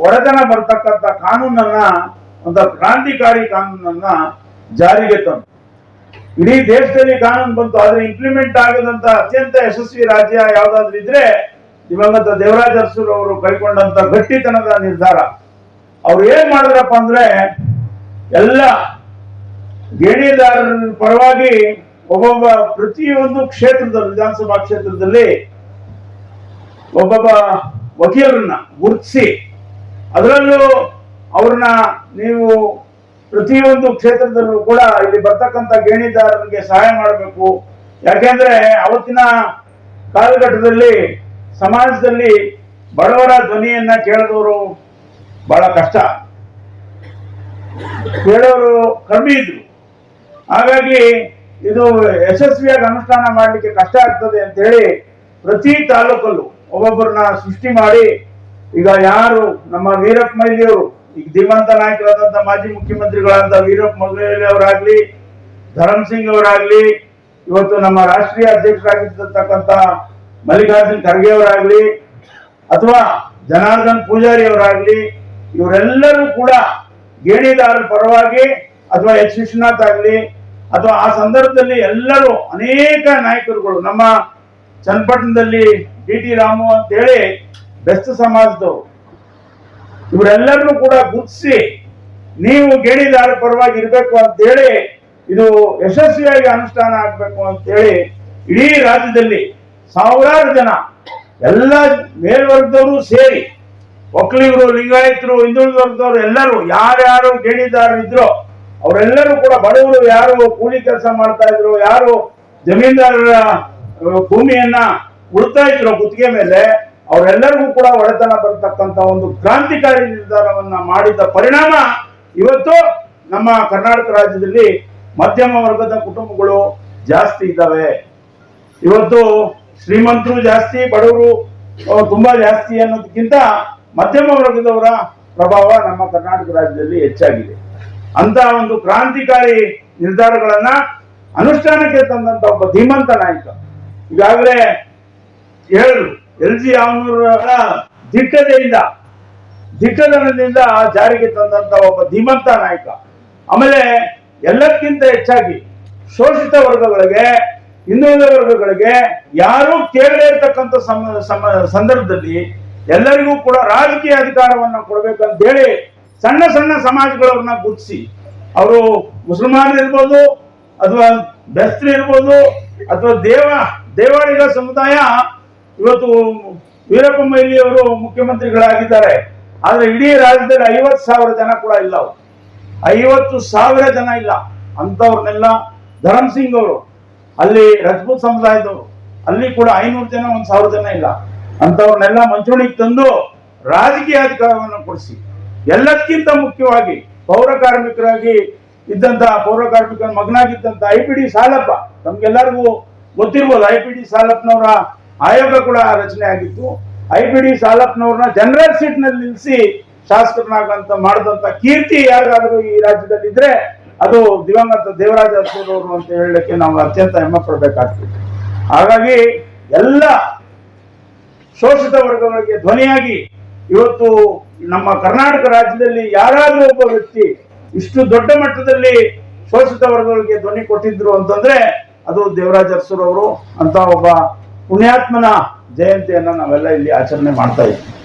ಒಡೆತನ ಬರ್ತಕ್ಕಂಥ ಕಾನೂನನ್ನ, ಒಂದು ಕ್ರಾಂತಿಕಾರಿ ಕಾನೂನನ್ನ ಜಾರಿಗೆ ತಂದು ಇಡೀ ದೇಶದಲ್ಲಿ ಕಾನೂನು ಬಂತು. ಆದ್ರೆ ಇಂಪ್ಲಿಮೆಂಟ್ ಆಗದಂತ ಅತ್ಯಂತ ಯಶಸ್ವಿ ರಾಜ್ಯ ಯಾವ್ದಾದ್ರು ಇದ್ರೆ ದಿವಂಗತ ದೇವರಾಜ ಅರಸು ಅವರು ಕೈಗೊಂಡಂತ ಗಟ್ಟಿತನದ ನಿರ್ಧಾರ. ಅವ್ರು ಏನ್ ಮಾಡಿದ್ರಪ್ಪ ಅಂದ್ರೆ, ಎಲ್ಲ ಗೇಣಿದಾರರ ಪರವಾಗಿ ಒಬ್ಬೊಬ್ಬ ಪ್ರತಿಯೊಂದು ಕ್ಷೇತ್ರದಲ್ಲಿ, ವಿಧಾನಸಭಾ ಕ್ಷೇತ್ರದಲ್ಲಿ ಒಬ್ಬೊಬ್ಬ ವಕೀಲರನ್ನ ಗುರುತಿಸಿ, ಅದರಲ್ಲೂ ಅವ್ರನ್ನ ನೀವು ಪ್ರತಿಯೊಂದು ಕ್ಷೇತ್ರದಲ್ಲೂ ಕೂಡ ಇಲ್ಲಿ ಬರ್ತಕ್ಕಂಥ ಗೇಣಿದಾರರಿಗೆ ಸಹಾಯ ಮಾಡಬೇಕು. ಯಾಕೆಂದ್ರೆ ಅವತ್ತಿನ ಕಾಲಘಟ್ಟದಲ್ಲಿ ಸಮಾಜದಲ್ಲಿ ಬಡವರ ಧ್ವನಿಯನ್ನ ಕೇಳಿದವರು ಬಹಳ ಕಷ್ಟ, ಕೇಳೋರು ಕಮ್ಮಿ ಇದ್ರು. ಹಾಗಾಗಿ ಇದು ಯಶಸ್ವಿಯಾಗಿ ಅನುಷ್ಠಾನ ಮಾಡಲಿಕ್ಕೆ ಕಷ್ಟ ಆಗ್ತದೆ ಅಂತ ಹೇಳಿ ಪ್ರತಿ ತಾಲೂಕಲ್ಲೂ ಒಬ್ಬೊಬ್ಬರನ್ನ ಸೃಷ್ಟಿ ಮಾಡಿ, ಈಗ ಯಾರು ನಮ್ಮ ವೀರಪ್ಪ ಮೊಯ್ಲಿಯವರು, ಈಗ ಧೀಮಂತ ನಾಯಕರಾದಂತ ಮಾಜಿ ಮುಖ್ಯಮಂತ್ರಿಗಳಾದ ವೀರಪ್ಪ ಮೊಯ್ಲಿ ಅವರಾಗ್ಲಿ, ಧರಮ್ ಸಿಂಗ್ ಅವರಾಗ್ಲಿ, ಇವತ್ತು ನಮ್ಮ ರಾಷ್ಟ್ರೀಯ ಅಧ್ಯಕ್ಷರಾಗಿರ್ತಕ್ಕಂಥ ಮಲ್ಲಿಕಾರ್ಜುನ್ ಖರ್ಗೆ ಅವರಾಗ್ಲಿ, ಅಥವಾ ಜನಾರ್ದನ್ ಪೂಜಾರಿ ಅವರಾಗ್ಲಿ, ಇವರೆಲ್ಲರೂ ಕೂಡ ಗೇಣಿದಾರರ ಪರವಾಗಿ, ಅಥವಾ ಎಚ್ ವಿಶ್ವನಾಥ್ ಆಗ್ಲಿ, ಅಥವಾ ಆ ಸಂದರ್ಭದಲ್ಲಿ ಎಲ್ಲರೂ ಅನೇಕ ನಾಯಕರುಗಳು, ನಮ್ಮ ಚನ್ನಪಟ್ಟಣದಲ್ಲಿ ಡಿ ರಾಮು ಅಂತ ಹೇಳಿ ಬೆಸ್ಟ್ ಸಮಾಜದವರು, ಇವರೆಲ್ಲರನ್ನು ಕೂಡ ಗುರುತಿಸಿ ನೀವು ಗೇಣಿದಾರರ ಪರವಾಗಿ ಇರಬೇಕು ಅಂತ ಹೇಳಿ ಇದು ಯಶಸ್ವಿಯಾಗಿ ಅನುಷ್ಠಾನ ಆಗ್ಬೇಕು ಅಂತ ಹೇಳಿ ಇಡೀ ರಾಜ್ಯದಲ್ಲಿ ಸಾವಿರಾರು ಜನ, ಎಲ್ಲ ಮೇಲ್ವರ್ಗದವರು ಸೇರಿ, ಒಕ್ಕಲಿಗರು, ಲಿಂಗಾಯತರು, ಹಿಂದುಳಿದ ವರ್ಗದವರು ಎಲ್ಲರೂ ಯಾರ್ಯಾರು ಗೇಣಿದಾರರಿದ್ರು ಅವರೆಲ್ಲರೂ ಕೂಡ, ಬಡವರು ಯಾರು ಕೂಲಿ ಕೆಲಸ ಮಾಡ್ತಾ ಇದ್ರು, ಯಾರು ಜಮೀನ್ದಾರರ ಭೂಮಿಯನ್ನ ಉಳ್ತಾ ಇದ್ರು ಗುತ್ತಿಗೆ ಮೇಲೆ, ಅವರೆಲ್ಲರಿಗೂ ಕೂಡ ಒಡೆತನ ಬರತಕ್ಕಂತ ಒಂದು ಕ್ರಾಂತಿಕಾರಿ ನಿರ್ಧಾರವನ್ನ ಮಾಡಿದ ಪರಿಣಾಮ ಇವತ್ತು ನಮ್ಮ ಕರ್ನಾಟಕ ರಾಜ್ಯದಲ್ಲಿ ಮಧ್ಯಮ ವರ್ಗದ ಕುಟುಂಬಗಳು ಜಾಸ್ತಿ ಇದ್ದಾವೆ. ಇವತ್ತು ಶ್ರೀಮಂತರು ಜಾಸ್ತಿ, ಬಡವರು ತುಂಬಾ ಜಾಸ್ತಿ ಅನ್ನೋದಕ್ಕಿಂತ ಮಧ್ಯಮ ವರ್ಗದವರ ಪ್ರಭಾವ ನಮ್ಮ ಕರ್ನಾಟಕ ರಾಜ್ಯದಲ್ಲಿ ಹೆಚ್ಚಾಗಿದೆ. ಅಂತ ಒಂದು ಕ್ರಾಂತಿಕಾರಿ ನಿರ್ಧಾರಗಳನ್ನ ಅನುಷ್ಠಾನಕ್ಕೆ ತಂದಂತ ಒಬ್ಬ ಧೀಮಂತ ನಾಯಕ, ಈಗಾಗಲೇ ಹೇಳಿದ್ರು, LG ಅವರ ದಿಟ್ಟತನದಿಂದ ಜಾರಿಗೆ ತಂದಂತ ಒಬ್ಬ ಧೀಮಂತ ನಾಯಕ. ಆಮೇಲೆ ಎಲ್ಲಕ್ಕಿಂತ ಹೆಚ್ಚಾಗಿ ಶೋಷಿತ ವರ್ಗಗಳಿಗೆ, ಹಿಂದುಳಿದ ವರ್ಗಗಳಿಗೆ ಯಾರು ಕೇಳದೇ ಇರತಕ್ಕಂಥ ಸಂದರ್ಭದಲ್ಲಿ ಎಲ್ಲರಿಗೂ ಕೂಡ ರಾಜಕೀಯ ಅಧಿಕಾರವನ್ನ ಕೊಡ್ಬೇಕಂತ ಹೇಳಿ ಸಣ್ಣ ಸಣ್ಣ ಸಮಾಜಗಳವ್ರನ್ನ ಗುರುತಿಸಿ, ಅವರು ಮುಸಲ್ಮಾನರು ಇರ್ಬೋದು, ಅಥವಾ ಬೆಸ್ತ್ರು ಇರ್ಬೋದು, ಅಥವಾ ದೇವಾಡಿಗ ಸಮುದಾಯ, ಇವತ್ತು ವೀರಪ್ಪ ಮೊಯ್ಲಿ ಅವರು ಮುಖ್ಯಮಂತ್ರಿಗಳಾಗಿದ್ದಾರೆ. ಆದ್ರೆ ಇಡೀ ರಾಜ್ಯದಲ್ಲಿ 50,000 ಜನ ಕೂಡ ಇಲ್ಲ, 50,000 ಜನ ಇಲ್ಲ. ಅಂತವ್ರನ್ನೆಲ್ಲ ಧರಮ್ ಸಿಂಗ್ ಅವರು, ಅಲ್ಲಿ ರಜಪೂತ್ ಸಮುದಾಯದವರು, ಅಲ್ಲಿ ಕೂಡ 500 ಜನ, 1,000 ಜನ ಇಲ್ಲ. ಅಂತವ್ರನ್ನೆಲ್ಲ ಮಂಚೂಣಿಗೆ ತಂದು ರಾಜಕೀಯ ಅಧಿಕಾರವನ್ನು ಕೊಡಿಸಿ, ಎಲ್ಲಕ್ಕಿಂತ ಮುಖ್ಯವಾಗಿ ಪೌರ ಕಾರ್ಮಿಕರಾಗಿ ಇದ್ದಂತಹ, ಪೌರ ಕಾರ್ಮಿಕರ ಮಗನಾಗಿದ್ದಂತ IPD ಸಾಲಪ್ಪ, ನಮ್ಗೆಲ್ಲರಿಗೂ ಗೊತ್ತಿರ್ಬೋದು, IPD ಸಾಲಪ್ಪನವರ ಆಯೋಗ ಕೂಡ ರಚನೆ ಆಗಿತ್ತು. IPD ಸಾಲಪ್ಪನವ್ರನ್ನ ಜನರಲ್ ಸೀಟ್ ನಲ್ಲಿ ನಿಲ್ಲಿಸಿ ಶಾಸಕರನ್ನಾಗಂತ ಮಾಡಿದಂತ ಕೀರ್ತಿ ಯಾರಿಗಾದ್ರೂ ಈ ರಾಜ್ಯದಲ್ಲಿ ಇದ್ರೆ ಅದು ದಿವಂಗತ ದೇವರಾಜ ಅರಸು ಅಂತ ಹೇಳಲಿಕ್ಕೆ ನಾವು ಅತ್ಯಂತ ಹೆಮ್ಮೆ ಪಡಬೇಕಾಗ್ತದೆ. ಹಾಗಾಗಿ ಎಲ್ಲ ಶೋಷಿತ ವರ್ಗಗಳಿಗೆ ಧ್ವನಿಯಾಗಿ ಇವತ್ತು ನಮ್ಮ ಕರ್ನಾಟಕ ರಾಜ್ಯದಲ್ಲಿ ಯಾರಾದ್ರೂ ಒಬ್ಬ ವ್ಯಕ್ತಿ ಇಷ್ಟು ದೊಡ್ಡ ಮಟ್ಟದಲ್ಲಿ ಶೋಷಿತ ವರ್ಗಗಳಿಗೆ ಧ್ವನಿ ಕೊಟ್ಟಿದ್ರು ಅಂತಂದ್ರೆ ಅದು ದೇವರಾಜ ಅರಸು ಅಂತ ಒಬ್ಬ ಪುಣ್ಯಾತ್ಮನ ಜಯಂತಿಯನ್ನ ನಾವೆಲ್ಲ ಇಲ್ಲಿ ಆಚರಣೆ ಮಾಡ್ತಾ ಇದ್ದೀವಿ.